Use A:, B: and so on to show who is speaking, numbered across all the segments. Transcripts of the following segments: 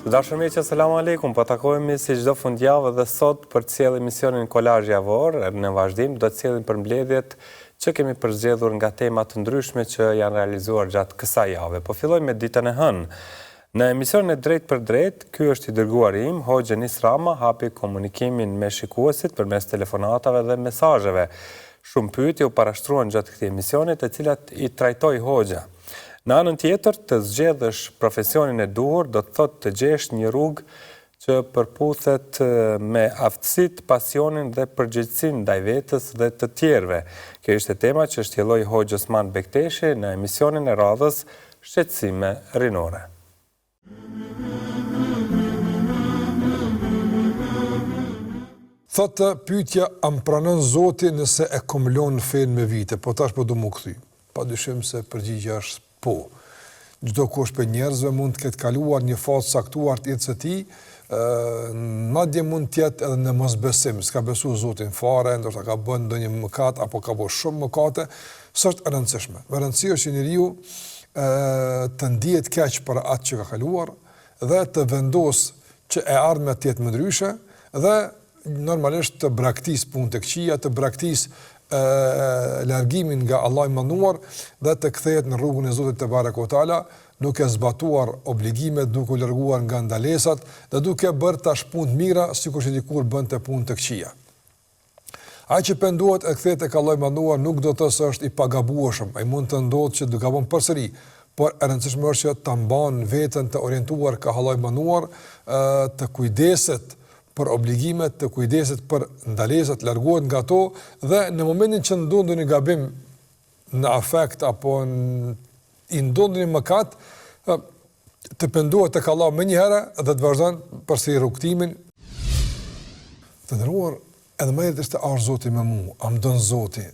A: Dashur miq, asalamu alaikum. Po takohemi si çdo fundjavë dhe sot për të sjellë emisionin Kolazh javor. Në vazhdim do të sjellim përmbledhjet që kemi përzgjedhur nga tema të ndryshme që janë realizuar gjatë kësaj jave. Po fillojmë me ditën e hënë. Në emisionin e drejt për drejt, ky është i dërguari im, Hoxha Enis Rama, hapi komunikimin me shikuesit përmes telefonatave dhe mesazheve. Shumë pyetje u parashtruan gjatë këtij emisioni, të cilat i trajtoi Hoxha. Në anën tjetër, të zgjedhësh profesionin e duhur do të thotë të gjesh një rrugë që përputhet me aftësitë, pasionin dhe përgjegjësinë ndaj vetes dhe të tjerëve. Kjo ishte tema që shtjelloi Hoxha Osman Bekteshi në emisionin e radhës Shqetësime rinore.
B: Thotë pyetja, a më pranon Zoti nëse e kumulon fen me vite, po tash po do më kthy. Padyshim se përgjigjja është po. Çdo kush për njerëzve mund të ketë kaluar një fazë caktuar të jetës së tij, madje mund të jetë edhe në mosbesim, s'ka besu Zotin fare, ndoshta ka bën ndonjë mëkat apo ka bërë shumë mëkate, s'është e rëndësishme. Me rëndësi është që njeriu të ndihet keq për atë që ka kaluar dhe të vendos që e ardhmja të jetë më ndryshe dhe normalisht të braktis punë të këqija, të braktis largimin nga Allah i manduar dhe të kthehet në rrugën e Zotit te barekuhu teala, duke zbatuar obligimet, duke u larguar nga ndalesat dhe duke bërë tash punë të mira sikur që dikur bënte punë të këqija. Ai që pendohet e kthehet tek Allah i manduar nuk do të thotë se është i pagabueshëm, ai mund të ndodhë që do gabon përsëri, por e rëndësishme është që ta mban veten të orientuar ka Allah i manduar, të kujdeset për obligimet, të kujdeset për ndalesat, largohet nga to dhe në momentin që ndodh një gabim në afekt apo i ndodh një mëkat, të pendohet tek Allah më një herë dhe të vazhdon përsëri rrugtimin. Të nderuar, edhe më edhe të arë Zoti me mua, a më don Zoti,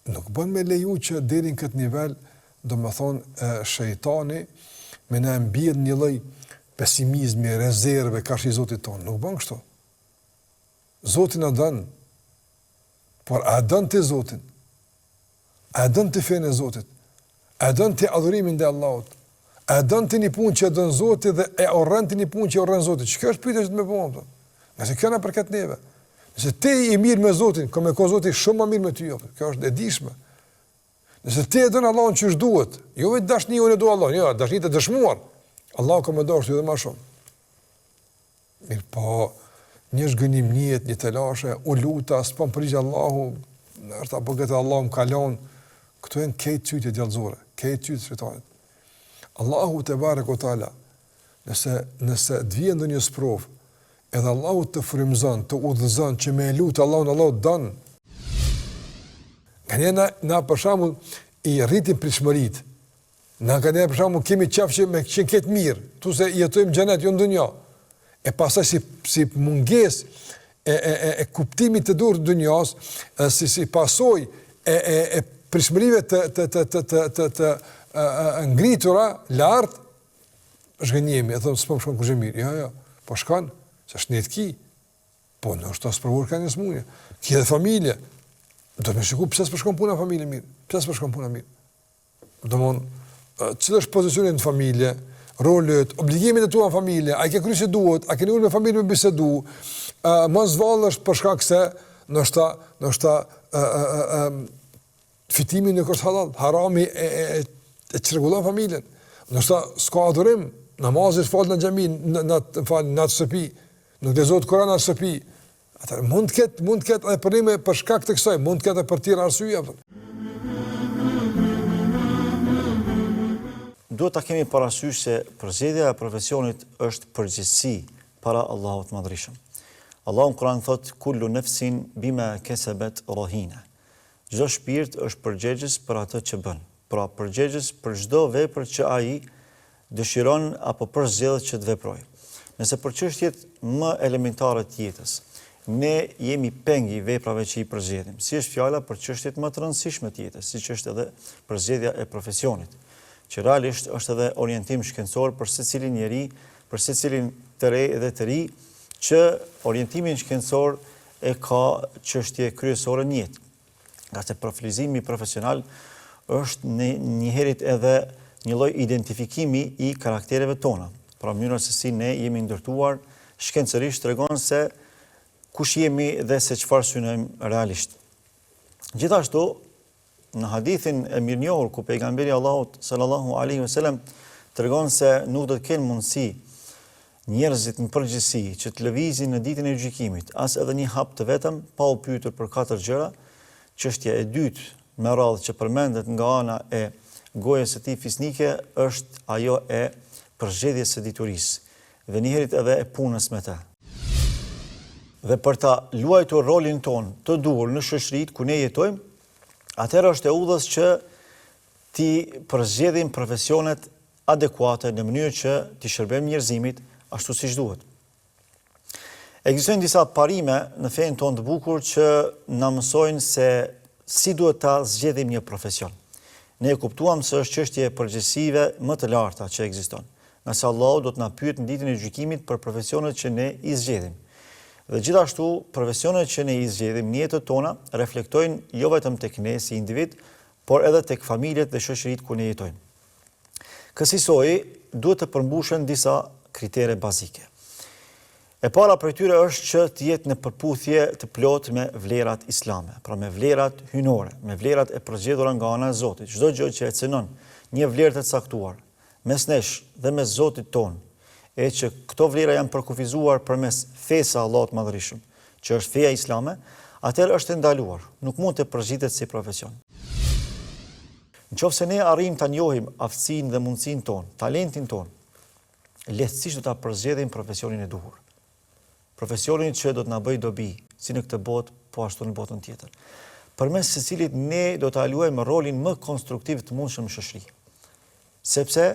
B: nuk bën me leju që deri në këtë nivel, domethënë shejtani me na mbjell një lloj pesimizmi, rezerve karshi Zotit ton, nuk bën kështu. Zoti na dën, por a dën ti Zotin? A dën ti fenë e Zotit? A dën ti adhurimin ndaj Allahut? A dën ti një punë që dën Zoti dhe e urren ti një punë që urren Zoti? Ç'ka është pyetja që më bëu? Nëse kjo na përket neve. Nëse ti i mirë me Zotin, ka me ko Zoti shumë më mirë me ty. Kjo është e dishme. Nëse ti e dën Allahun ç'është duhet, jo vetë dashniu e do Allahun, jo, dashni të dëshmuar. Allahu ka më dashur edhe më shumë. Mirë, po një zhgënim njët, një telashe, u luta, s'pon përgjigj Allahu, nërta po këtë Allahu më kalon, këtu e në kejtë qytje djallëzore, kejtë qytje shritanit. Allahu te barekuhu teala, nëse të vjen ndonjë sprov, edhe Allahu të frymëzon, të udhëzon që me lutë Allahun, Allahu dën. Nga një na për shembull i rritim pritshmëritë. Na kanë për shembull kemi qef që me qenë këtë mirë, tu se jetojmë xhenet jo në dunjë. E pasaj si munges e kuptimit të dur të dunjas, si pasoj e prishmërive të ngritura lartë, zhgënjemi, e thëmë, s'po më shkon kërgjë mirë. Jo, po shkon, se është njëtë ki, po në është të sprovur ka një smunje. Ki edhe familje, do të me shiku pëse s'po shkon puna familje mirë, pëse s'po shkon puna mirë. Do mon, cilë është pozicionin në familje, rolet, obligimet e tua në familje, a i ke kry që duhet, a ke një ullë me familje me bisedu, mos valësh për shkak se nështë fitimi nuk është halal, harami e çrregullon familjen, nështë s'ka adhurim, namazit falë në xhami, në të shtëpi, nuk lezohet Kur'an në shtëpi, atër mund të ketë edhe përrime për shkak të kësaj, mund të ketë edhe për tjera arsye.
C: Duhet ta kemi parasysh se përzgjedhja e profesionit është përgjegjësi para Allahut të Madhërisëm. Allahu në Kur'an thot kullu nafsin bima kasabat rahina. Çdo shpirt është përgjegjës për atë që bën. Pra përgjegjës për çdo vepër që ai dëshiron apo përzgjedh që të veprojë. Nëse për çështjet më elementare të jetës, ne jemi pengi veprave që i përzgjedhim. Si është fjala për çështjet më të rëndësishme të jetës, siç është edhe përzgjedhja e profesionit, që realisht është edhe orientim shkencor për secilin njeri, për secilin të re dhe të ri, që orientimin shkencor e ka çështje kryesore në jetë. Nga se profilizimi profesional është njëherët edhe një lloj identifikimi i karaktereve tona. pra mënyra se si ne jemi ndërtuar shkencërisht tregon se kush jemi dhe se çfarë synojmë realisht. Gjithashtu, në hadithin e mirënjohur ku pejgamberi Allahut sallallahu alaihi wasallam tregon se nuk do të kenë mundësi njerëzit në përgjithësi që të lëvizin në ditën e gjykimit, as edhe një hap të vetëm pa u pyetur për 4 gjëra. Çështja e dytë me radhë që përmendet nga ana e gojës së tij fisnike është ajo e përzgjedhjes së diturisë dhe njëherët edhe e punës me të. Dhe për ta luajtur rolin ton të duhur në shoqëritë ku ne jetojmë, atëherë është e udhës që ti përzgjedhim profesionet adekuate në mënyrë që ti shërbejmë njerëzimit ashtu siç duhet. Ekzistojnë disa parime në fenë tonë të bukur që na mësojnë se si duhet ta zgjedhim një profesion. Ne e kuptuam se është çështje e përgjegjësive më të larta që ekziston. Nëse Allahu do të na pyet në ditën e gjykimit për profesionet që ne i zgjedhim. Dhe gjithashtu, profesionet që ne i zgjedhim në jetën tona reflektojnë jo vetëm tek ne si individ, por edhe tek familjet dhe shoqëritë ku ne jetojmë. Kësaj duhet të përmbushen disa kritere bazike. E para prej tyre është që të jetë në përputhje të plotë me vlerat islame, pra me vlerat hynore, me vlerat e përzgjedhura nga ana e Zotit. Çdo gjë që e cënon një vlerë të caktuar mes nesh dhe mes Zotit ton, e që këto vlera janë përkufizuar përmes fesë Allahut Madhërisht, që është feja islame, atëherë është e ndaluar, nuk mund të përzgjitet si profesion. Nëse ne arrijmë ta njohim aftësinë dhe mundësinë tonë, talentin tonë, lehtësisht do ta përzgjedhim profesionin e duhur. Profesionin që do të na bëjë dobi, si në këtë botë, po ashtu në botën tjetër. Përmes së cilit ne do ta luajmë rolin më konstruktiv të mundshëm në shoqëri. Sepse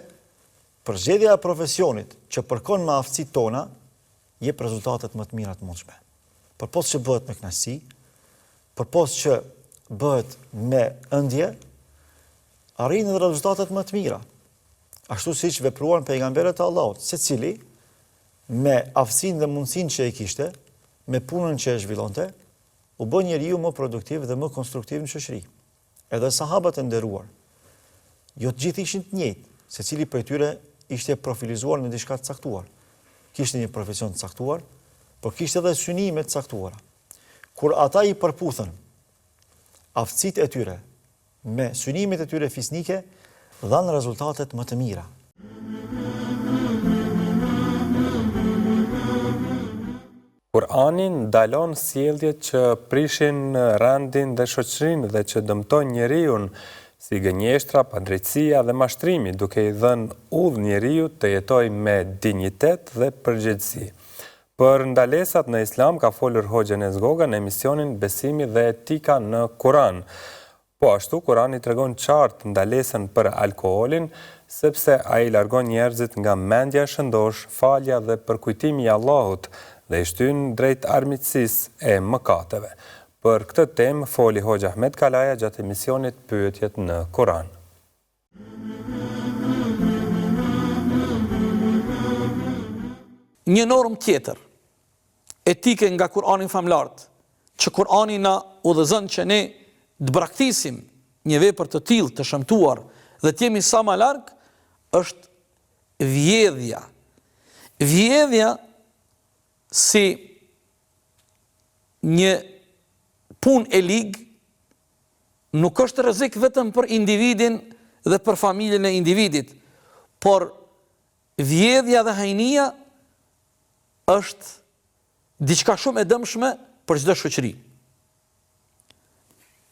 C: përzgjedhja e profesionit që përkon me aftësitë tona jep rezultatet më të mira të mundshme. Përpos që bëhet me kënaqësi, përpos që bëhet me ëndje, arrin edhe rezultatet më të mira. Ashtu siç vepruan pejgamberët e Allahut, secili me aftësinë dhe mundësinë që e kishte, me punën që e zhvillonte, u bë njeriu më produktiv dhe më konstruktiv në shoqëri. Edhe sahabët e nderuar, jo të gjithë ishin të njëjtë, secili prej tyre ishte profilizuar në diçka të caktuar. Kishte një profesion të caktuar, por kishte edhe synime të caktuara. Kur ata i përputhën aftësitë e tyre me synimet e tyre fisnike, dhanë rezultatet më të mira.
A: Kurani ndalon sjelljet që prishin rendin dhe shoqërinë dhe që dëmtojnë njeriu, si gënjeshtra, padrejtësia dhe mashtrimi, duke i dhënë udhë njeriu të jetojë me dinjitet dhe përgjegjësi. Për ndalesat në Islam ka folur Hoxha Nezgoga në emisionin Besimi dhe Etika në Kur'an. Po ashtu, Kurani tregon qartë ndalesën për alkoolin, sepse ai largon njerëzit nga mendja e shëndosh, falja dhe përkujtimi i Allahut dhe i shtyn drejt armiqësisë e mëkateve. Për këtë temë foli Hoxha Ahmed Kalaja gjatë emisionit Pyetjet në Kur'an.
D: Një normë tjetër, etike nga Kur'ani famlart, që Kur'ani na udhëzon që ne të braktisim një vepër të tillë të shëmtuar dhe të jemi sa më larg, është vjedhja. Vjedhja si një punë e ligë nuk është rrezik vetëm për individin dhe për familjen e individit, por vjedhja dhe hajnia është diçka shumë e dëmshme për çdo shoqëri.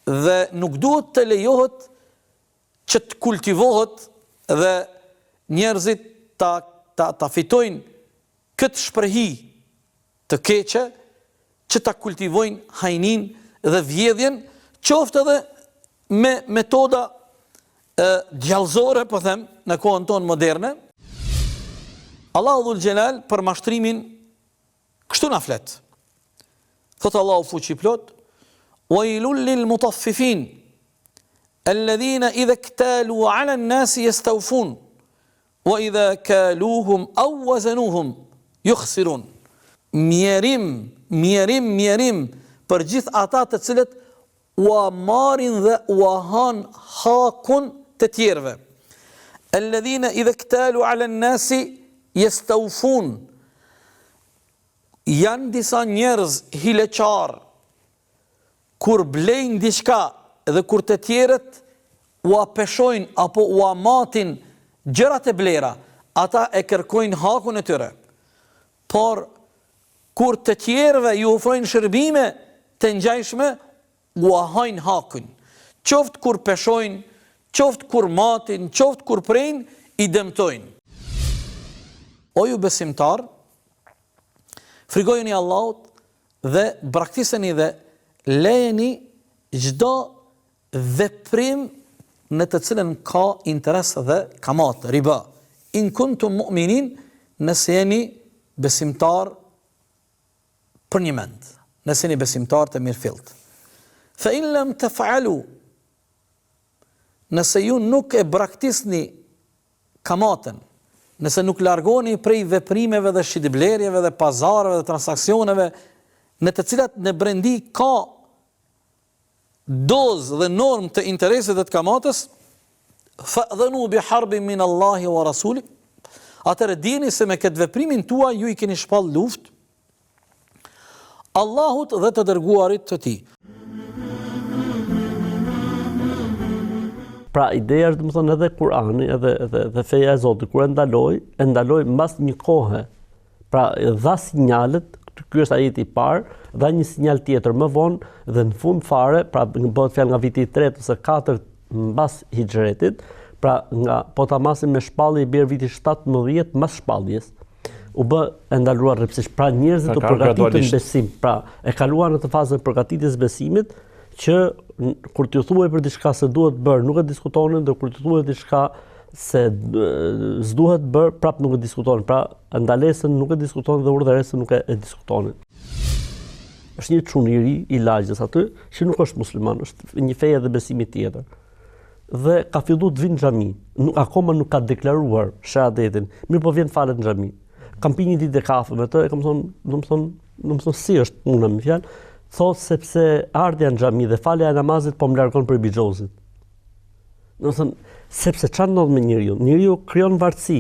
D: Dhe nuk duhet të lejohet që të kultivohet dhe njerëzit ta fitojnë këtë shprehi të keqe, që ta kultivojnë hajnin dhe vjedhjen, qoftë edhe me metoda djallëzore, po them, në kohën tonë moderne. Allahu Dhul Gjelal për mashtrimin kështu na flet. Thotë Allahu fuqiplot: "Wailul lil mutaffifin, alladhina idha iktalu 'ala an-nasi yastawfun, wa idha kaluhum aw wazanuhum yukhsirun." Mjerim për gjithë ata të cilët ua marrin dhe ua han hakun të tjerëve. Alladhina idha iktalu 'ala an-nasi yastawfun. Janë disa njerëz hileqar kur blejnë diçka dhe kur të tjerët u apeshojnë apo u amatin gjërat e blera, ata e kërkojnë hakun e tyre. Por kur të tjerëve ju ofrojnë shërbime të ngjajshme, u ahajnë hakun. Qoftë kur peshojnë, qoftë kur matin, qoftë kur prejnë, i dëmtojnë. O ju besimtar, frikojeni Allahut dhe braktiseni dhe lejeni çdo veprim në të cilën ka interes dhe kamat, riba. In kuntum mu'minin, nëse jeni besimtar për një mend, nëse jeni besimtar të mirëfillt. Fa in lam taf'alu, nëse ju nuk e braktisni kamatën, nëse nuk largoni prej veprimeve dhe shitblerjeve dhe pazareve dhe transaksioneve në të cilat në brendi ka dozë dhe normë të interesit dhe të kamatës, fa'dhanu bi harbin min Allahi wa rasuli, atëherë dini se me këtë veprimin tuaj ju i keni shpall luftë Allahut dhe të dërguarit të tij.
E: Pra ideja është domethënë edhe Kurani, edhe feja e Zotit kur e ndaloi mbas një kohe. Pra dha sinjalet, ky është ajeti i parë, dha një sinjal tjetër më vonë dhe në fund fare, pra bëhet fjalë nga viti i 3 ose 4 mbas hijretit, pra nga po ta masim me shpallje i bjerë viti 17 mbas shpalljes. U bë e ndaluar rrepsisht, pra njerëzit u përgatitën besim, pra e kaluan në të fazën e përgatitjes besimit, që kur t'ju thuaj për diçka se duhet bërë, nuk e diskutonin, dhe kur t'ju thuaj diçka se s'duhet bërë, prap nuk e diskutonin. Pra ndalesën nuk e diskutonin dhe urdhëresën nuk e diskutonin. Është një çuniri i lagjës aty, që nuk është musliman, është një feje dhe besimi tjetër. Dhe ka filluar të vinë në xhami. Akoma nuk ka deklaruar shahadetin, mirë po vjen falet në xhami. Kam pi një ditë kafe me të, e kam thonë, domethënë si është puna me fjalë, thotë sepse ardha në xhami dhe falja e namazit po më largon prej bixhozit. Domethënë, sepse çfarë ndodh me njeriu? Njeriu krijon varësi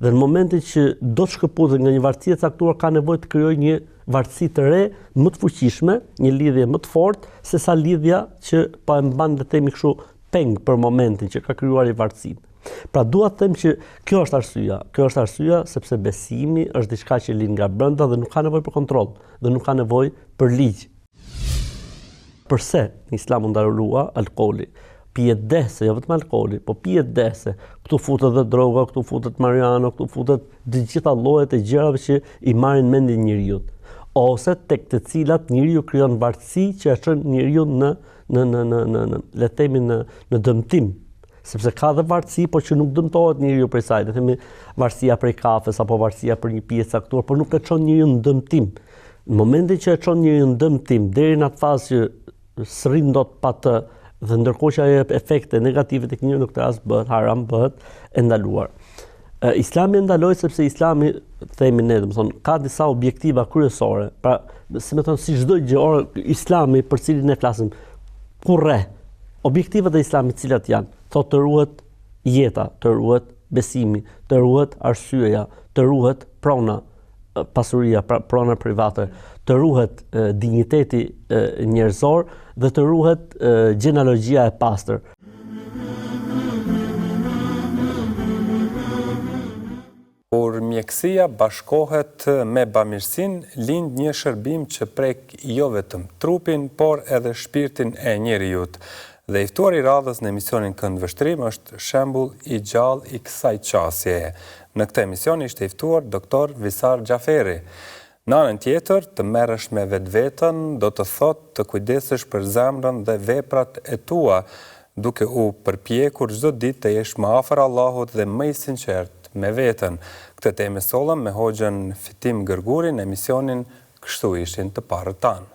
E: dhe në momentin që do të shkëputet nga një varësi e caktuar ka nevojë të krijojë një varësi të re, më të fuqishme, një lidhje më të fortë se sa lidhja që po e mban le të themi kështu peng për momentin që ka krijuar i varësinë. Pra dua të them që kjo është arsyeja sepse besimi është diçka që lind nga brenda dhe nuk ka nevojë për kontroll dhe nuk ka nevojë për ligj. Përse në Islam u ndalua alkooli? Pijet dehse, jo vetëm alkooli, po pijet dehse. Këtu futet dhe droga, këtu futet marijuana, këtu futet të gjitha llojet e gjërave që i marrin mendin njeriu. Ose tek të cilat njeriu krijon varësi që e çon njeriu në le të themi në dëmtim. Sepse ka dhe varësi, po që nuk dëmtohet njeriu prej saj, le të themi varësia prej kafes apo varësia për një pije caktuar, por nuk e çon njeriu në dëmtim. Në momentin që e çon njeriu në dëmtim deri në atë fazë që s'rrin dot pa të, dhe ndërkohë që ajo efekte negative tek njeriu në këtë rast bëhet haram, bëhet e ndaluar. Islami e ndaloi sepse Islami, themi ne, domethënë, ka disa objektiva kryesore. Pra, si më thon, si çdo gjë, Islami për cilin ne flasim, kurrë. Objektivat e Islamit cilat janë? Thotë të ruhet jeta, të ruhet besimi, të ruhet arsyeja, të ruhet prona, pasuria, prona private, të ruhet dinjiteti njerëzor dhe të ruhet gjenealogjia e pastër.
A: Kur mjekësia bashkohet me bamirësinë, lind një shërbim që prek jo vetëm trupin, por edhe shpirtin e njerëzit. Dhe i ftuar i radhës në emisionin Këndvështrim është shembull i gjallë i kësaj qasjeje. Në këtë emision ishte i ftuar doktor Visar Xhaferi. Në anën tjetër, të merresh me vetveten do të thotë të kujdesesh për zemrën dhe veprat e tua, duke u përpjekur çdo ditë të jesh më afër Allahut dhe më i sinqert me veten. Këtë temë sollëm me hoxhën Fitim Gërguri në emisionin Kështu ishin të parët tanë.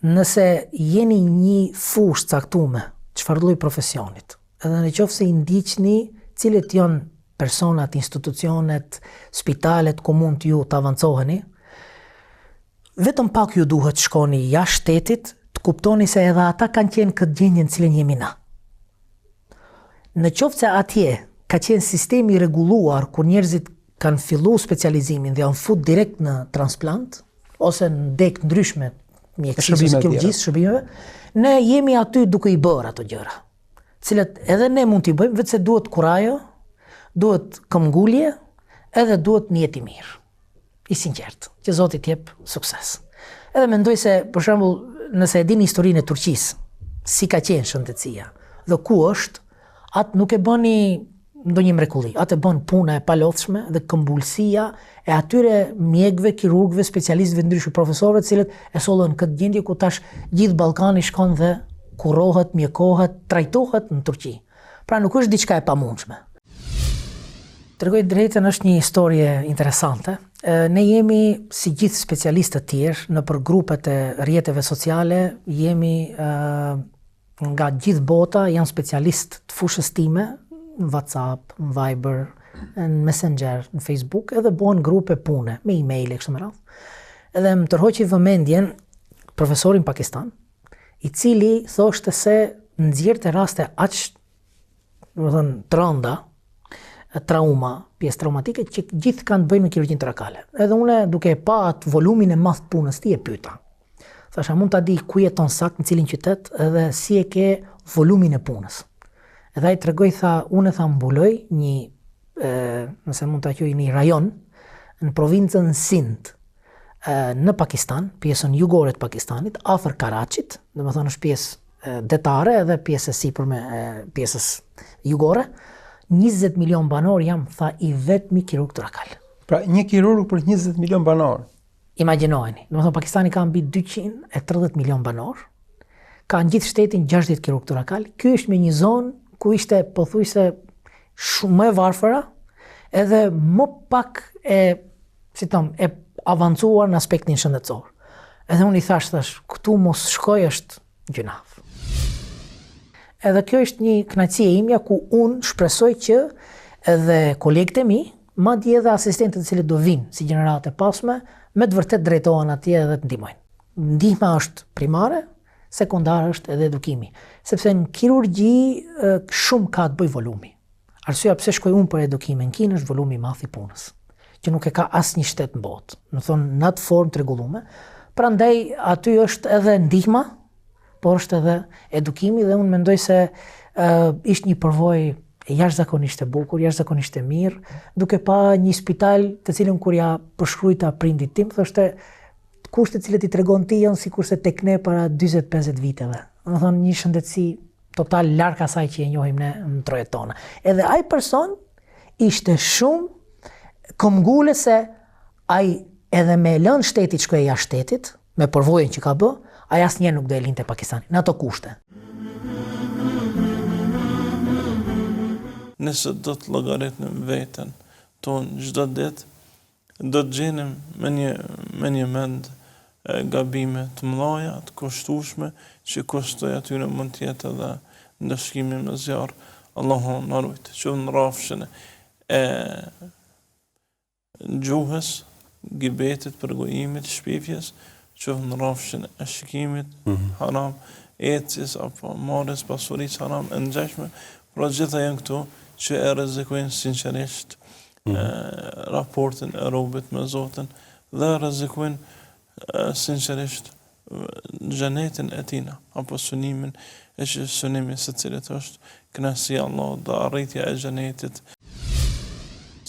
F: Nëse jeni një fushë caktuar, çfarë lloj profesionit, edhe nëse i ndiqni cilët janë personat, institucionet, spitalet ku mund ju të avancoheni, vetëm pak ju duhet shkoni jashtë shtetit të kuptoni se edhe ata kanë qenë këtë gjendje në cilën jemi na. Në qoftë se atje ka qenë sistemi i rregulluar kur njerëzit kanë filluar specializimin dhe janë fut direkt në transplant ose në dek ndryshme mjekësisë ose kirurgjisë, shërbimeve, ne jemi aty duke i bërë ato gjëra, cilat edhe ne mund t'i bëjmë, vetëm se duhet kurajo, duhet këmbgulje, edhe duhet një jetë i mirë, i sinqert, që Zoti t'jep sukses. Edhe mendoj se, për shembull, nëse e dini historinë e Turqisë, si ka qenë shëndetësia dhe ku është, atë nuk e bëni ndonjë mrekulli, atë e bën puna e palodhshme dhe këmbulësia e atyre mjekëve, kirurgëve, specialistëve ndryshëm, profesorëve, të cilët e sollën këtë gjendje ku tash gjithë Ballkani shkon dhe kurohet, mjekohet, trajtohet në Turqi. Pra nuk është diçka e pamundshme. Tregoj drejtën, është një historie interesante. Ne jemi, si gjithë specialistët tjerë, në për grupet e rrjeteve sociale, jemi nga gjithë bota, janë specialistë të fushës time, në WhatsApp, në Viber, në Messenger, në Facebook, edhe bëhen grupe pune, me email e kështu me radhë. Edhe më tërhoqi vëmendjen profesorin Pakistan, i cili thoshte se nxjerrte raste aq, domethënë trënda, trauma, pjesë traumatike që gjithë kanë të bëjnë me kirurgjinë torakale. Edhe unë duke pa atë volumin e madh të punës ti e pyeta. Thasha, mund ta di ku jeton sakt, në cilin qytet, edhe si e ke volumin e punës. Edhe ai tregoi, tha, unë mbuloj një, nëse mund ta quaj, një rajon në provincën Sindh, në Pakistan, pjesën jugore të Pakistanit, afër Karachit, domethënë është pjesë detare edhe pjesë e sipërme e pjesës jugore. 20 milion banor jam, tha, i vetmi kirurg torakal.
G: Pra një kirurg për 20 milion banor.
F: Imagjinojeni, domethënë Pakistani ka mbi 230 milion banor, ka në gjithë shtetin 60 kirurg torakal. Ky është me një zonë ku ishte pothuajse shumë më e varfëra, edhe më pak e avancuar në aspektin shëndetësor. Edhe unë i thash, këtu mos shkoj është gjunaf. Edhe kjo është një kënaqësi e imja ku unë shpresoj që edhe kolegët e mi, madje edhe asistentët e cilët do vinë si gjenerate pasme, me të vërtet drejtohen atje edhe të ndihmojnë. Ndihma është primare, sekondare është edhe edukimi. Sepse në kirurgji shumë ka të bëj volumi. Arsyeja pse shkoj unë për edukim në Kinë është volumi i madh i punës, që nuk e ka asnjë shtet në botë. Do thonë në atë formë të rregulluar. Prandaj aty është edhe ndihma, por është edhe edukimi dhe unë mendoj se ishte një përvojë jashtëzakonisht e bukur, jashtëzakonisht e mirë, duke pa një spital të cilën kur ja përshkruajta prindit tim, thoshte kushtet cilët i tregon ti janë sikurse tek ne para 40-50 viteve. Do thonë një shëndetësi total larg asaj që e njohim ne në trojet tona. Edhe ai person ishte shumë këmbgulës se ai edhe me lënë shtetit shkoi jashtë shtetit, me përvojën që ka bë, ai asnjëherë nuk do e linte Pakistanin në ato kushte.
H: Nëse do të llogaritnim veten tonë çdo ditë, do të gjenim me një mend gabime të mëdha, të kushtueshme, që kushtoj atyre mund të jetë edhe ndëshkimi me zjarr. Allahu na ruaj. Që në rrafshën e gjuhës, gibetit, përgojimit, shpifjes, që në rrafshën e shikimit haram, ecjes apo marrjes pasurisë haram e ngjashme, pra gjitha janë këtu që e rrezikojnë sinqerisht raportin e robit me Zotin dhe rrezikojnë sinqerisht xhenetin e tina apo synimin e që synimi së cilit është kënaqësia e Allahut dhe arritja e xhenetit.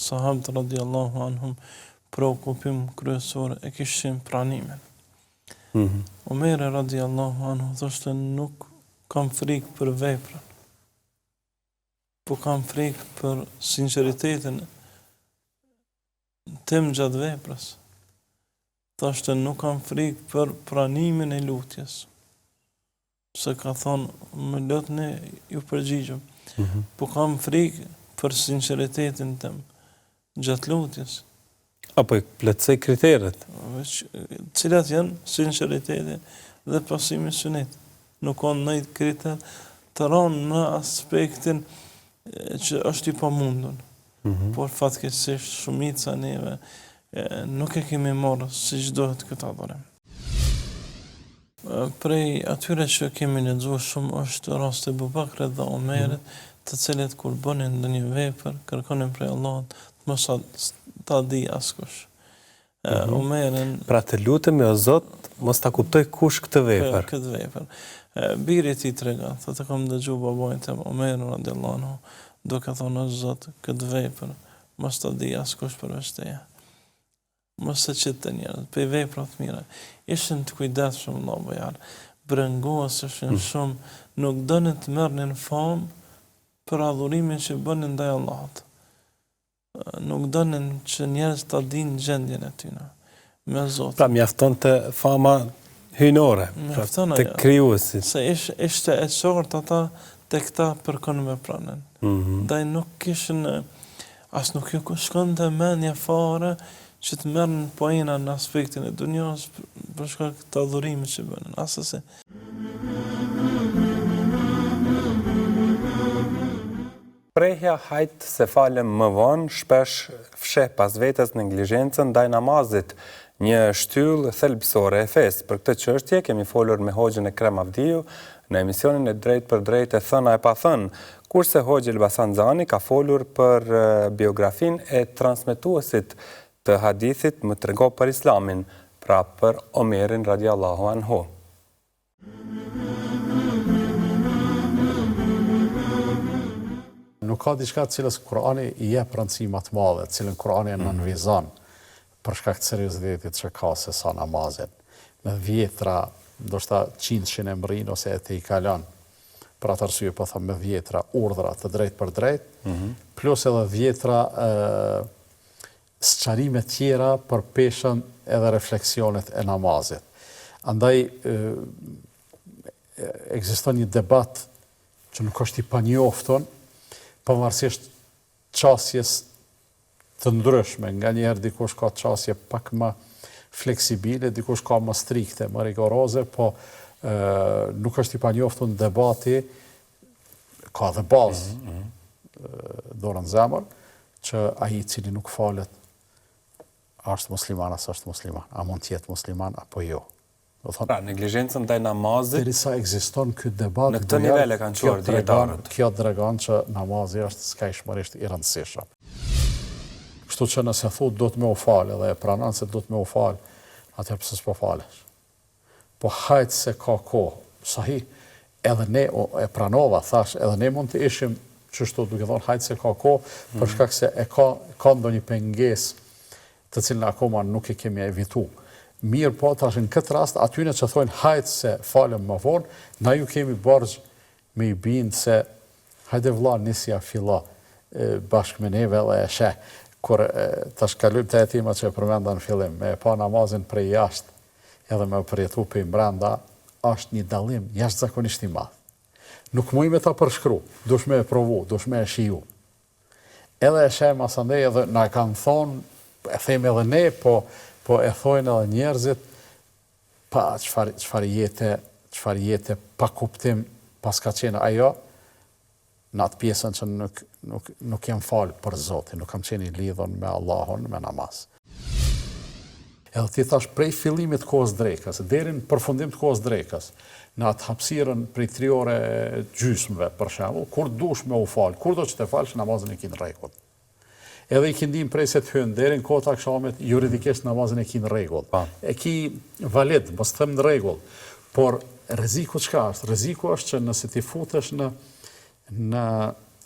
H: Sahabët radhiyallahu anhum preokupim kryesor e kishin pranimin. Omeri radhiyallahu anhu thoshte nuk kam frikë për veprën, po kam frikë për sinqeritetin tim gjatë veprës. Thoshte nuk kam frikë për pranimin e lutjes. Se ka thonë, më lutni, ju përgjigjëm. Po kam frikë për sinqeritetin tim gjatë lutjes.
A: Apo i plotësoj kriteret.
H: Cilat janë sinqeriteti dhe pasimi sunet. Nuk ka ndonjë kriter të rënë në aspektin që është i pamundur. Por fatkeqësisht shumica neve nuk e kemi marrë siç duhet këtë adhurim. Prej atyre që kemi lexuar shumë është rasti Abu Bakrit dhe Omerit, të cilët kur bënin ndonjë vepër, kërkonin prej Allahut të mos ta di askush. Omerin
A: Pra të lutemi o Zot, mos ta kuptoj kush këtë vepër.
H: Këtë vepër. Biri ti tregon, thotë kam dëgju babain tim Omerin radhiyallahu anhu, duke thonë o Zot, këtë vepër mos ta di askush përveç teje. Mos të qitë njerëz, për veprat mira. Ishin të kujdesshëm Allahu bejar. Brengoseshin shumë, nuk donin të merrnin famë për adhurimin që bënin ndaj Allahut. Nuk donin që njerëz ta dinë gjendjen e tyre me Zotin.
A: Pra mjafton të fama hyjnore, pra të krijuesit.
H: Se ishte e qartë ata tek ta përkon me pranën. Ndaj nuk kishin, as nuk ju shkonte mendja fare që të merren pojina në aspektin e dunjos për shkak të adhurimit që bënin. Asëse.
A: Prehja hajt se falem më vonë shpesh fsheh pas vetes neglizhencën ndaj namazit, një shtyllë thelbësore e fesë. Për këtë çështje kemi folur me Hoxhën Ekrem Avdiu në emisionin e Drejt për Drejt e Thëna e Pa Thënë, kurse Hoxhi Elbasan Xhani ka folur për biografinë e transmetuesit të hadithit më trego për Islamin, pra për Omerin radiallahu anhu.
I: Nuk ka diçka të cilës Kurani i jep rëndësi më të madhe, të cilën Kurani e nënvizon për shkak të seriozitetit që ka se sa namazin. Me vjetra, ndoshta qindëshin e mrin ose e të i kalon, për atë arsye po them me vjetra urdhra të drejt për drejt, plus edhe vjetra sqarime tjera për peshën edhe refleksionet e namazit. Andaj ekziston një debat që nuk është i panjoftun, pavarësisht qasjes të ndryshme. Nga njerë dikush ka qasje pak më fleksibile, dikush ka më strikte, më rigoroze, po nuk është i panjoftun debati, ka dhe bazë dorën zemër, që aji cili nuk falet, është musliman, as është musliman, a mund tjetë musliman, apo jo.
A: Pra, neglizhencën ndaj namazit,
I: derisa ekziston ky debat
A: në këtë nivel e kanë çuar dietarët.
I: Kjo tregon që namazi është skajshmërisht i rëndësishëm. Kështu që nëse thot do të më u fal edhe e pranon se do të më u fal, atëherë pse s'po falesh? Po hajt se ka kohë, sahi, edhe ne e pranova, thash, edhe ne mund të ishim çështo duke thonë hajt se ka kohë, për shkak se ka ndonjë pengesë të cilën akoma nuk e kemi evitu. Mirë po, tash në këtë rast, atyne që thojnë hajtë se falem më vonë, na ju kemi bargjë me i bindë se hajde vlla nisja filla bashkë me neve dhe e sheh, kur tash kalujmë të jetima që e përmenda në fillim, me pa namazin prej jashtë, edhe me përjetu për i mbranda, është një dalim jashtë zakonisht i madh. Nuk muj me ta përshkru, dush me e provu, dush me e shiju. Edhe e sheh masandej edhe na kanë thonë, e themi edhe ne, po e thojnë edhe njerëzit pa çfarë jete pa kuptim pas ka qenë ajo në atë pjesën që nuk jem falë për Zotin, nuk kam qenë i lidhur me Allahun, me namaz. Edhe ti thash prej fillimit kohës drekës, deri në përfundim të kohës drekës, në atë hapësirën prej 3 ore gjysmëve, për shembull, kur dush me u falë, kur do që të falësh namazin e ki në rregull. Edhe i kindim prej se të hynë, deri në kohët akşamit, juridikisht namazin e ki në rregull. E ki valid, mos them në rregull. Por rreziku çka është? Rreziku është që nëse ti futesh në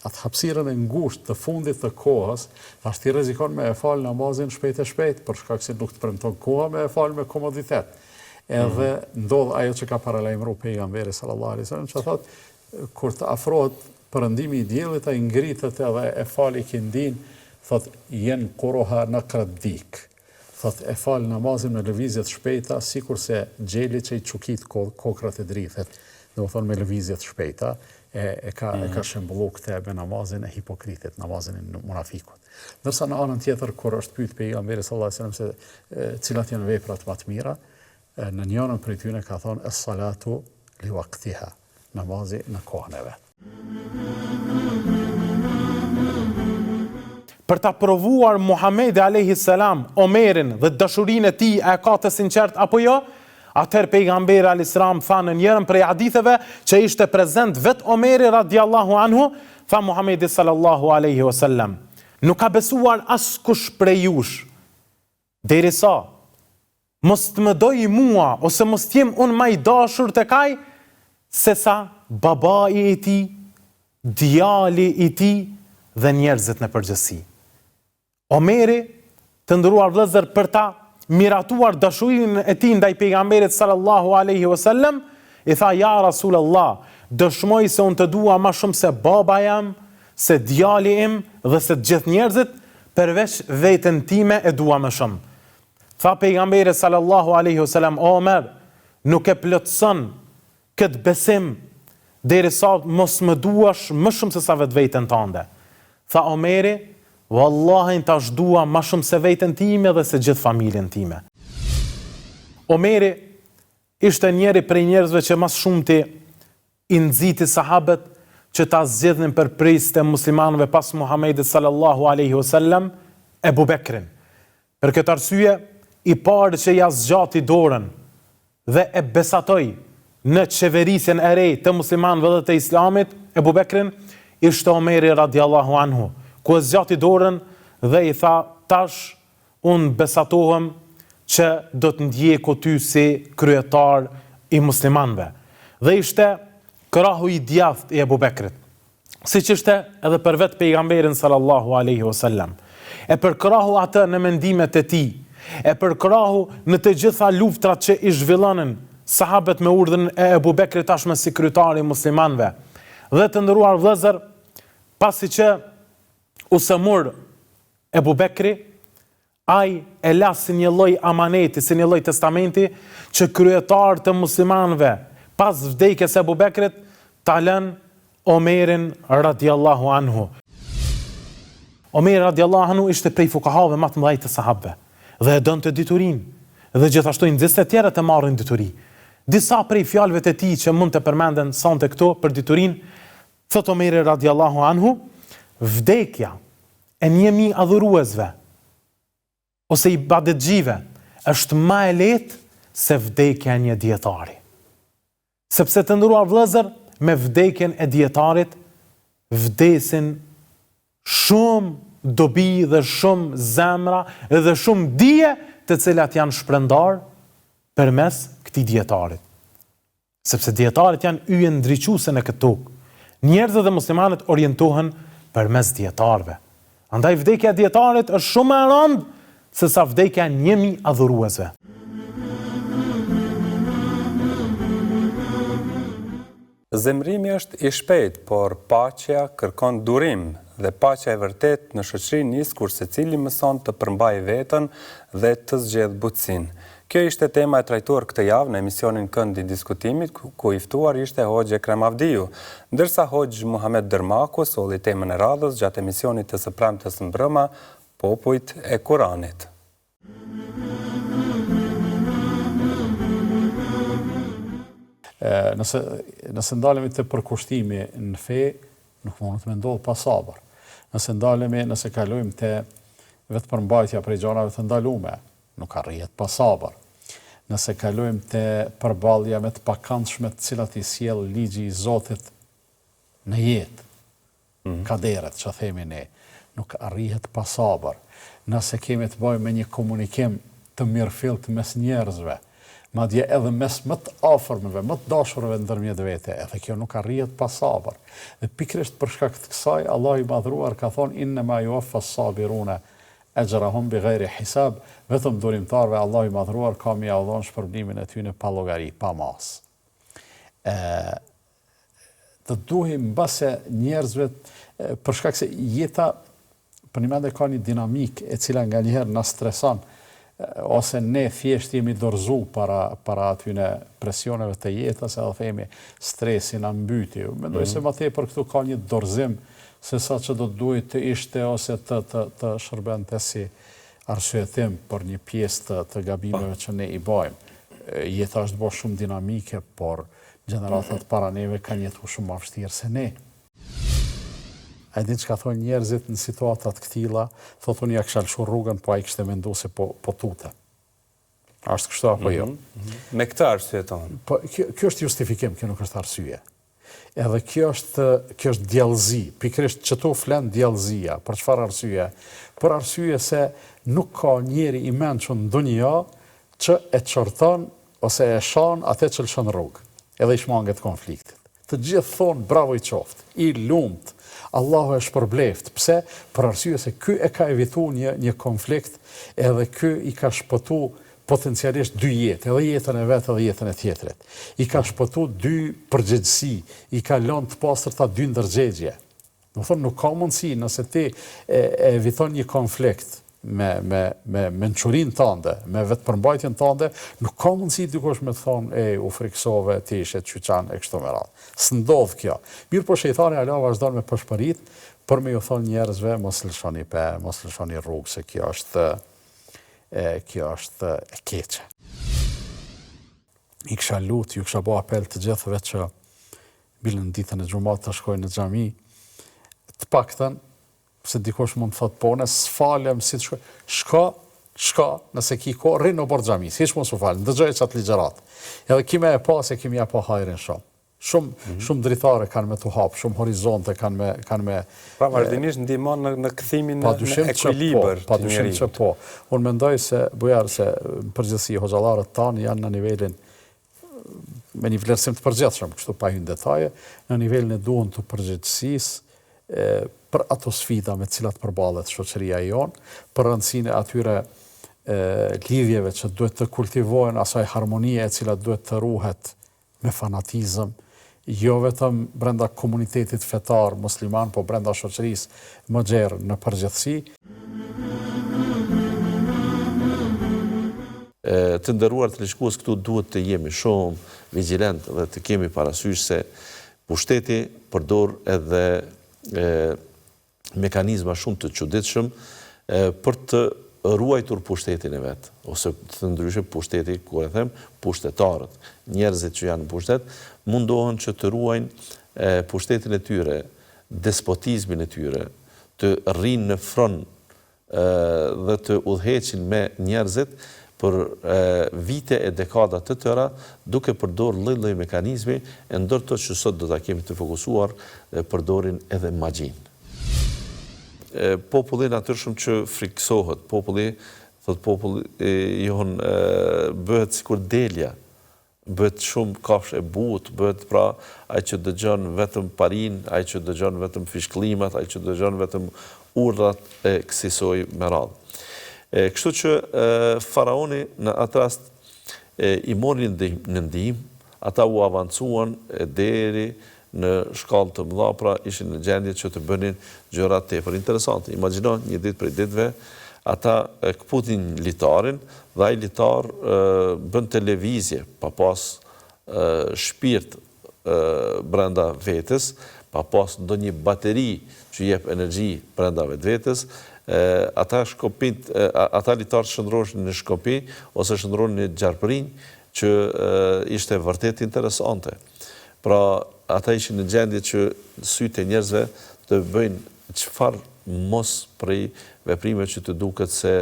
I: atë hapësirën e ngushtë të fundit të kohës, tash ti rrezikon me e fal namazin shpejt e shpejt, për shkak se nuk të premton koha me e fal me komoditet. Edhe ndodh ajo që ka paralajmëruar pejgamberi sallallahu alaihi wasallam, që thotë kur të afrohet perëndimi i diellit, ai ngritet edhe e fal ikindin, thot jenë kuroha në kërëdik, thot e falë namazin me lëvizjet shpejta, sikur se gjeli që i qukit kokrat e drithet, dhe më thonë me lëvizjet shpejta, e ka shembullu këte me namazin e hipokritit, namazin e munafikut. Nërsa në anën tjetër, kur është pyet pejgamberi sallallahu alajhi wasallam se cilat janë veprat më të mira, në njënën prej tyre ka thonë es-salatu li waqtiha, namazi në kohën e vet.
J: Për ta provuar Muhamedi alayhi salam Omerin dhe dashurinë e tij, a ka të sinqert apo jo? Atëherë pejgamberi alayhis salam tha në njërin prej haditheve që ishte prezent vet Omeri radiallahu anhu, tha Muhamedi sallallahu alaihi wasallam, nuk ka besuar askush prej jush, derisa mos të më doj mua, ose mos t'jem unë më i dashur të kaj, se sa babai i ti, djali i ti dhe njerëzit në përgjithësi. Omeri, të nderuar vëllezër, për ta miratuar dashurinë e tij ndaj pejgamberit sallallahu alaihi wasallam, i tha: ja Rasulullah, dëshmoj se unë të dua më shumë se baba jam, se djali im dhe se të gjithë njerëzit, përveç veten time e dua më shumë. Tha pejgamberi sallallahu alaihi wasallam: o Omer, nuk e plotson këtë besim derisa mos më duash më shumë se sa vetveten tënde. Tha Omeri: wallahi tash dua më shumë se veten time dhe se gjithë familjen time. Omeri ishte njëri prej njerëzve që mas shumti i nxiti sahabët që ta zgjedhnin për prist e muslimanëve pas Muhamedit sallallahu alaihi wasallam, Ebu Bekrin. Për këtë arsye, i parë që ja zgjati dorën dhe e besatoi në qeverisjen e re të muslimanëve dhe të islamit, Ebu Bekrin, ishte Omeri radiallahu anhu, ku e zgjati dorën dhe i tha: tash unë besatohem që do të ndjeku ty si kryetar i muslimanëve. Dhe ishte krahu i djathtë i Ebu Bekrit, siç ishte edhe për vetë pejgamberin sallallahu alaihi wasallam. E përkrahu atë në mendimet e tij, e përkrahu në të gjitha luftrat që i zhvillonin sahabët me urdhën e Ebu Bekrit tashmë si kryetari i muslimanëve. Dhe të nderuar vëllezër, pasi që u sëmur Ebu Bekri, ai e la si një lloj amaneti, si një lloj testamenti, që kryetar të muslimanëve pas vdekjes së Ebu Bekrit ta lënë Omerin radiallahu anhu. Omeri radiallahu anhu ishte prej fukahave më të mëdhenj të sahabëve dhe e donte diturinë, dhe gjithashtu i nxiste të tjerë të marrin dituri. Disa prej fjalëve të tij që mund të përmenden sonte këtu për diturinë, thot Omeri radiallahu anhu: vdekja e 1000 adhuruesve ose i ibadetxhive është më e lehtë se vdekja e një dietari. Sepse të nderuar vëllezër, me vdekjen e dietarit vdesin shumë dobi dhe shumë zemra dhe shumë dije të cilat janë shpërndar përmes këtij dietarit. Sepse dietarit janë yje ndriçuese në këtë tokë. Njerëzit dhe muslimanët orientohen përmes dietarëve. Andaj vdekja e dietarit është shumë e rëndë se sa vdekja e 1000 adhuruesve.
A: Zemrimi është i shpejt, por paqja kërkon durim, dhe paqja e vërtet në shoqëri nis kur secili mëson të përmbajë veten dhe të zgjedh butësinë. Kjo ishte tema e trajtuar këtë javë në emisionin Kënd i Diskutimit, ku i ftuar ishte Hoxh Ekrem Avdiu, ndërsa Hoxh Muhamet Dërmaku solli temën e radhës gjatë emisionit të së premtes mbrëma, Popujt e Kuranit.
I: Nëse ndalemi të përkushtimi në fe, nuk mund të ndodhë pa sabër. Nëse kalojmë të vetë përmbajtja prej gjanave të ndalume, nuk arrihet pa sabër. Nëse kalojmë të përballja me të pakëndshme të cilat i sjell ligji i Zotit në jetë, kaderet që themi ne, nuk arrihet pa sabër. Nëse kemi të bëjmë me një komunikim të mirëfillt mes njerëzve, madje edhe mes më të afërmëve, më të dashurve ndërmjet vete, edhe kjo nuk arrihet pa sabër. Dhe pikërisht për shkak të kësaj, Allah i madhruar ka thonë: innema yuwaffas sabiruna ajrahum bighayri hisab, vetëm durimtarve Allah i madhruar ka më ia dhënë shpërblimin e tyre pa llogari, pa mas. Të duhim mbase njerëzve, për shkak se jeta për një mendje ka një dinamik e cila nganjëherë na streson, ose ne thjesht jemi dorëzu para atyne presioneve të jetës, edhe themi stresi na mbyti. Mendoj se më tepër këtu ka një dorëzim se sa që do të duhet të ishte ose të shërbente si arsyetim për një pjesë të gabimeve që ne i bëjmë. Jeta është bërë shumë dinamike, por gjeneratat para neve kanë jetu shumë më vështirë se ne. A e din që ka thonë njerëzit në situatat këtila, thotë unë ja kësha lëshur rrugën, po a i kështë mendu se po tute. A është kështu apo jo?
A: Me këtë arsye tonë.
I: Po, kjo është justifikim, kjo nuk është arsye. Edhe kjo është djallëzi, pikrisht që to flen djallëzia, për çfarë arsye? Për arsye se nuk ka njeri i mençur ndonjëja që e çorton ose e shan atë që lëshon rrugë, edhe i shmanget konfliktit. Të gjithë thonë bravo i qoftë, i lumt, Allahu e shpërbleft. Pse? Për arsye se ky e ka evitu një konflikt, edhe ky i ka shpëtu potencialisht dy jetë, edhe jetën e vetë edhe jetën e tjetrit. I ka shpëtu dy përgjegjësi, i ka lënë të pastërta dy ndërgjegje. Do thonë nuk ka mundësi nëse ti e eviton një konflikt me mençurinë tënde, me vetëpërmbajtjen tënde, nuk ka mundësi dikush me të thonë u friksove, ti ishe qyçan e kështu me radhë. S'ndodh kjo. Mirë po shejtani ala vazhdon me përshpërit për me ju thonë njerëzve mos lëshoni pe, mos lëshoni rrugë, se kjo është e keqe. I kisha lutë, ju kisha bo apel të gjithëve që bilën ditën e xhumat të shkojnë në xhami, të paktën, se dikush mund të thotë po, ne s'falem si të shkoj, shka, nëse ki ko, rrinë në bordë xhamis, hiç mos u falë, ndëgjoj qatë ligjërat. Edhe kime e pa se kimi ja pa hajrin shumë. Shumë dritare kanë me të hapë, shumë horizonte kanë me...
A: Pra vazhdimisht ndihmon në kthimin në ekuilibër
I: pa
A: të
I: dyshim
A: njerit.
I: që po. Unë mendoj se, bujarë, se në përgjithësi hoxhallarët tanë janë në nivelin me një vlerësim të përgjithshëm, kështu pa hyrë në detaje, në nivelin e duhur të përgjithësisë për ato sfida me cilat përballet shoqëria jonë, për rëndësinë e atyre lidhjeve që duhet të kultivohen, asaj harmonie e cila duhet të ruhet me fanatizëm, jo vetëm brenda komunitetit fetar musliman, po brenda shoqërisë më gjerë në përgjithësi.
K: Të nderuar të shikues, këtu duhet të jemi shumë vigjilent dhe të kemi parasysh se pushteti përdor edhe mekanizma shumë të çuditshëm për të ruajtur pushtetin e vet, ose të ndryshe pushteti, kur e them, pushtetarët, njerëzit që janë në pushtet, mundohen që të ruajnë pushtetin e tyre, despotizmin e tyre, të rrinë në fron dhe të udhëheqin me njerëzit për vite e dekada të tëra, duke përdor lloj-lloj mekanizmi, e ndërto që sot do ta kemi të fokusuar përdorin edhe magjin. Populli natyrshëm që friksohet, populli jon bëhet sikur delja, bëhet shumë kafshë e butë, bëhet pra ai që dëgjon vetëm parin, ai që dëgjon vetëm fishkëllimat, ai që dëgjon vetëm urdhrat e kësaj me radhë. Kështu që faraoni në atë rast i mori në ndihmë, ata u avancuan deri në shkallë të mëdha, pra ishin në gjendje që të bënin gjëra tepër interesante. Imagjino një ditë prej ditëve, ata kputin litarin dhe ai litar bën televizje pa pas shpirt brenda vetes, pa pas ndonjë bateri që jep energji brenda vetvetes. Ata litarë shndrohen në Shkopi ose shndrohen në Gjarpërinj, që ishte vërtet interesante. Pra, ata ishin në gjendje që sytë e njerëzve të bëjnë çfarë mos prej veprime që të duket se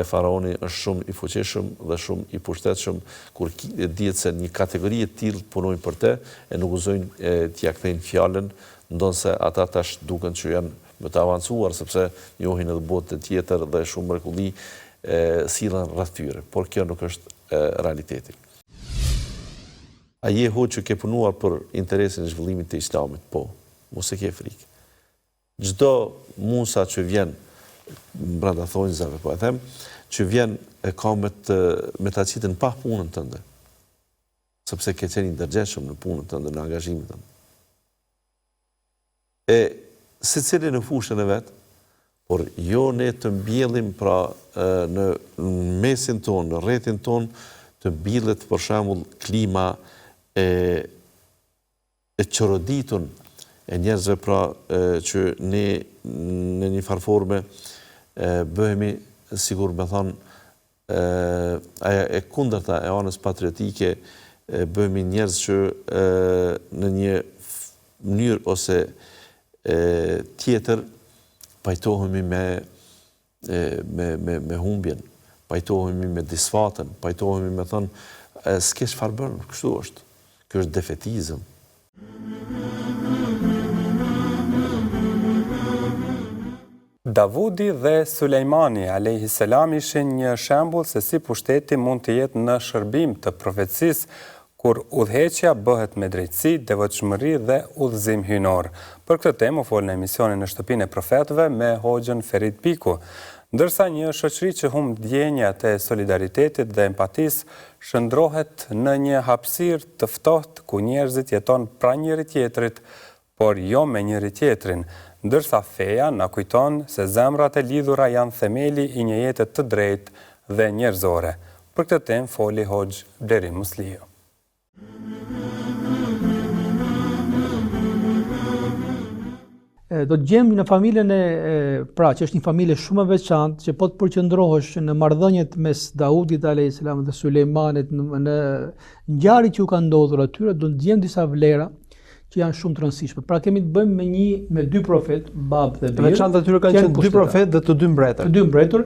K: faraoni është shumë i fuqishëm dhe shumë i pushtetshëm, kur dihet se një kategori e tillë punojnë për të e nuk gëzojnë t'ia kthejnë fjalën, ndonse ata tash duken që janë më të avancuar, sepse njohin edhe botën tjetër dhe shumë mrekulli sillen rreth tyre, por kjo nuk është realiteti. A je hoqë që ke punuar për interesin e zhvillimit të islamit? Po, mos e ke frikë. Çdo Musa që vjen brenda thonjzave, po e them, që vjen e ka me ta qitën pa punën tënde, sepse ke qenë i ndërgjegjshëm në punën tënde, në angazhimin tënd. Secili në fushën e vet, por jo ne të mbjellim pra në mesin ton, në rrethin ton, të mbjellet për shembull klima e çoroditun e njerëzve, pra që ne në një farforme bëhemi, sigur me thonë, e kundërta e anës patriotike, bëhemi njerëz që në një mënyrë ose tjetër pajtohemi me humbjen, pajtohemi me disfatën, pajtohemi me thënë s'ke çfarë bën, kështu është. Kjo është defetizëm.
A: Davudi dhe Sulejmani a.s. ishin një shembull se si pushteti mund të jetë në shërbim të profecisë kur udhëheqja bëhet me drejtësi, devotshmëri dhe udhëzim hyjnor. Për këtë temë u fol në emisionin Në shtëpinë e profetëve me Hoxhën Ferit Piku. Ndërsa një shoqëri që humb ndjenjat e solidaritetit dhe empatisë shndrohet në një hapësirë të ftohtë ku njerëzit jeton pranë njëri tjetrit, por jo me njëri tjetrin, ndërsa feja na kujton se zemrat e lidhura janë themeli i një jete të drejtë dhe njerëzore. Për këtë temë foli Hoxh Bleri Musliu.
G: Do të gjejmë në familjen pra që është një familje shumë e veçantë që po të përqendrohesh në marrëdhëniet mes Daudit a.s. dhe Sulejmanit në ngjarjet që u kanë ndodhur atyre, do të gjejmë disa vlera që janë shumë të rëndësishme. Pra kemi të bëjmë me dy profet, bab dhe bir.
L: Veçantë atyre kanë qenë dy profet dhe të dy mbretër.
G: Të dy mbretër,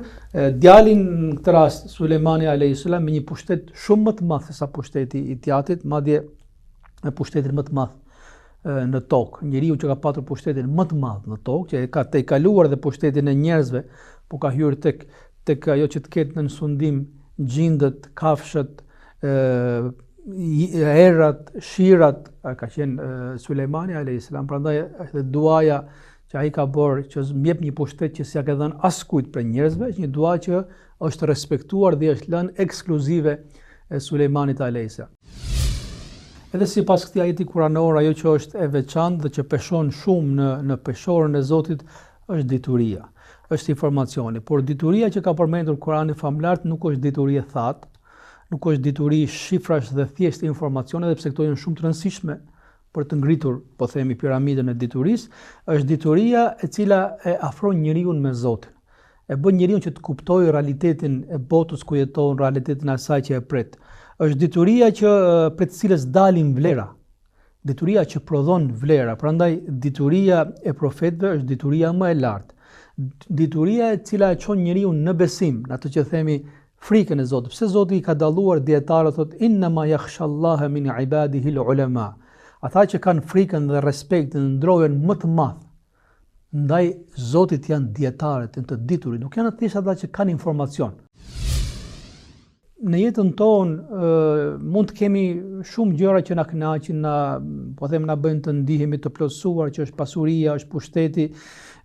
G: djalin në këtë rast Sulejmani a.s. me një pushtet shumë më të madh se sa pushteti i tjatit, madje me pushtetin më të madh në tokë. Njeriu që ka patur pushtetin më të madh në tokë, që ka tejkaluar dhe pushtetin e njerëzve, po ka hyrë tek ajo që të ketë në sundim gjindët, kafshët, errat, shirat, ka qenë Sulejmani a.s. Prandaj edhe duaja që ai ka bërë që m'jep një pushtet që s'ia ka dhënë askujt për njerëzve, është një dua që është respektuar dhe është lënë ekskluzive Sulejmanit a.s. Edhe sipas këtij ajeti kuranor, ajo që është e veçantë dhe që peshon shumë në peshorën e Zotit është dituria, është informacioni. Por dituria që ka përmendur Kurani famlar nuk është dituri e thatë, nuk është dituri shifrash dhe thjesht informacione, dhe pse këto janë shumë të rëndësishme për të ngritur, po themi, piramidën e diturisë, është dituria e cila e afron njeriu me Zotin. E bën njeriu që të kuptojë realitetin e botës ku jeton, realitetin e asaj që e pret. Është dituria që për të cilës dalin vlera, dituria që prodhon vlera. Prandaj dituria e profetëve është dituria më e lartë. Dituria e cila e çon njeriu në besim, në atë që themi frikën e Zotit. Pse Zoti i ka dalluar dietarët, thotë inna ma yakhshallaha min ibadihi al-ulama. Ata që kanë frikën dhe respektin, ndrohen më të madh ndaj Zotit janë dietarët, të diturit, nuk janë thjesht ata që kanë informacion. Në jetën tonë mund të kemi shumë gjëra që na kënaqin, po them na bëjnë të ndihemi të plotësuar, që është pasuria, është pushteti.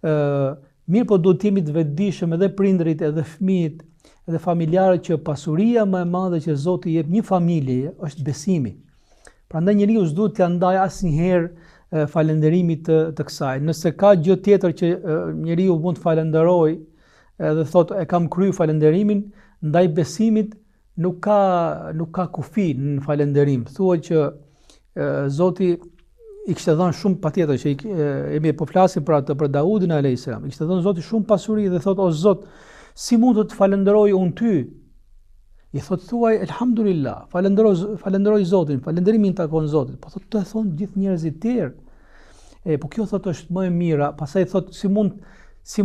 G: Mirë, po duhet të jemi të vetëdijshëm edhe prindërit, edhe fëmijët, edhe familjarët, që pasuria më e madhe që Zoti i jep një familje është besimi. Prandaj njeriu s'duhet t'ia ndaj asnjëherë falënderimit të kësaj. Nëse ka gjë tjetër që njeriu mund të falenderojë, edhe thotë e kam kryer falënderimin, ndaj besimit nuk ka kufi në falënderim. Thuhet që Zoti i kishte dhënë shumë, patjetër që jemi po flasim për Daudin a.s. I kishte dhënë Zoti shumë pasuri dhe thotë o Zot, si mund të falenderoj unë ty? I thotë thuaj elhamdulillah, falenderoj Zotin, falënderimin takon Zotit. Po thotë të thonë gjithë njerëzit tjerë. Po kjo thotë është më e mira. Pastaj thotë si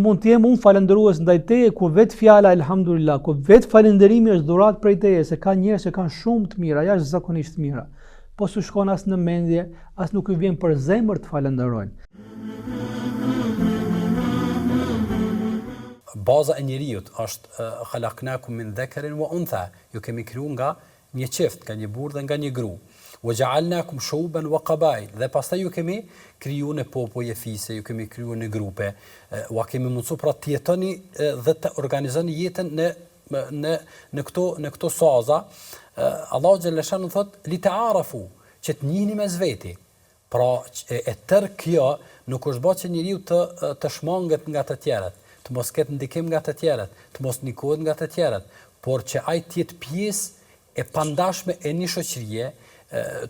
G: mund të jem unë falëndërues ndaj teje, ku vetë fjala elhamdulillah, ku vetë falënderimi është dhuratë prej teje, se ka njerëz që kanë shumë të mira, jashtëzakonisht të mira. Po s'u shkon as në mendje, as nuk i vjen për zemër të falënderojnë.
M: Baza e njeriut është khalaqnakum min dhakarin wa untha, ju kemi krijuar nga një çift, nga një burrë dhe nga një gru. Wa ja'alnakum shu'uban wa qabail, dhe pastaj ju kemi krijuar në popull e fise, ju kemi krijuar në grupe, u kemi mundsuar pra të jetoni dhe të organizoni jetën në këto saza. Allahu xhaleshanu thot li ta'arafu, që të njihni mes veti. Pra e tërë kjo nuk është bërë që njeriu të shmanget nga të tjerët, të mos ketë ndikim nga të tjerët, të mos nikohet nga të tjerët, por që ai të jetë pjesë e pandashme e një shoqërie,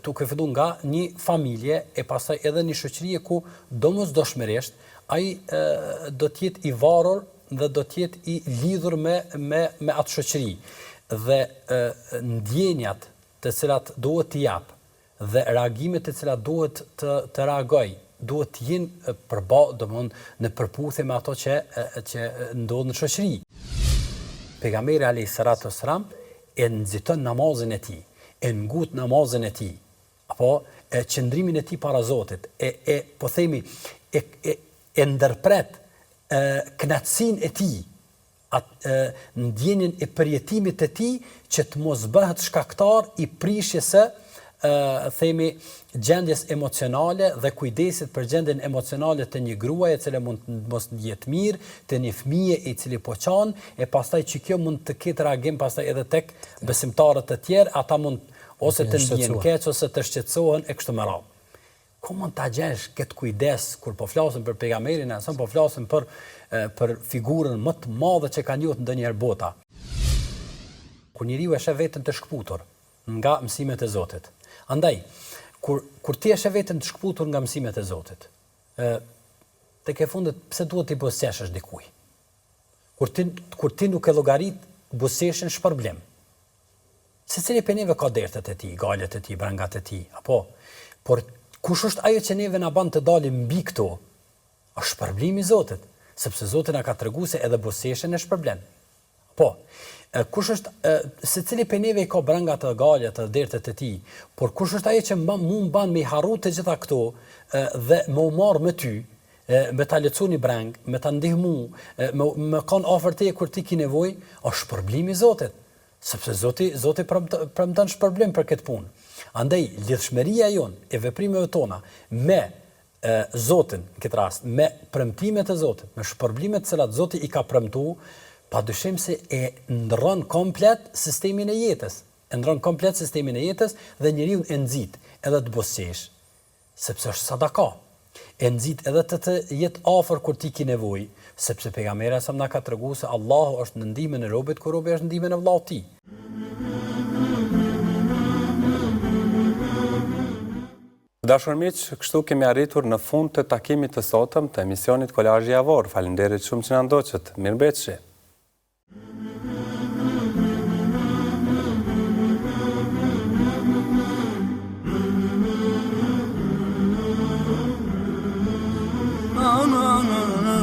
M: duke filluar nga një familje e pastaj edhe një shoqërie ku domosdoshmërisht ai do të jetë i varur dhe do të jetë i lidhur me atë shoqëri. Dhe ndjenjat të cilat duhet të jap dhe reagimet të cilat duhet të reagoj duhet të jenë në përputhje me ato që ndodh në shoqëri. pejgamberi alayhis salatu wassalam e nxiton namazin e tij, e ngut namazin e tij, apo qëndrimin e tij para Zotit, po themi e ndërpret kënaqësinë e tij, ndjenjen e përjetimit të tij që të mos bëhet shkaktar i prishjes së themi gjendjes emocionale dhe kujdesit për gjendjen emocionale të një gruaje e cila mund mos jetë mirë, të një fëmije i cili po qan, e pastaj që kjo mund të ketë reagim pastaj edhe tek besimtarët të tjerë, ata mund ose të ndjen keq ose të shqetësohen e kështu me radhë. Ku mund ta gjesh këtë kujdes kur po flasim për pejgamberin, sa po flasim për figurën më të madhe që ka njohur ndonjëherë bota. Kur njeriu e sheh veten të shkputur nga mësimet e Zotit. Andaj, kur ti e sheh veten të shkputur nga mësimet e Zotit, tek e fundit pse duhet ti buzëqesh dikujt? Kur ti nuk e llogarit buzëqeshën shpërblim. Secili prej neve ka dertet e tij, galet e tij, brangat e tij, apo por kush është ajo që neve na bën të dalim mbi këto? Është shpërblimi i Zotit, sepse Zoti na ka treguar se edhe buzëqeshën e shpërblen. Po, kush është secili prej neve ka brangat e galet e dertet e tij, por kush është ajo që mund mban me harru të gjitha këto dhe më u marr me ty, me ta lecu një brang, me ta ndihmu, me kanë afër teje kur ti ke nevojë, është shpërblimi i Zotit. Sepse Zoti premton shpërblim për këtë punë. Andaj lidhshmëria jon e veprimeve tona me Zotin, në këtë rast, me premtimet e Zotit, me shpërblimet të cilat Zoti i ka premtuar, padyshim se e ndron komplet sistemin e jetës. E ndron komplet sistemin e jetës dhe njeriu e nxit edhe të buzëqesh, sepse është sadaka. E nxit edhe të jetë afër kur ti ke nevojë, sepse pejgamberi sa na ka treguar se Allahu është në ndihmën e robit kur robi është në ndihmën e vllaut të tij.
A: Dashur miq, kështu kemi arritur në fund të takimit të sotëm të emisionit Kolazhi Javor. Faleminderit shumë që na ndoqët. Mirëmbëjtje.
N: No, no, no, no.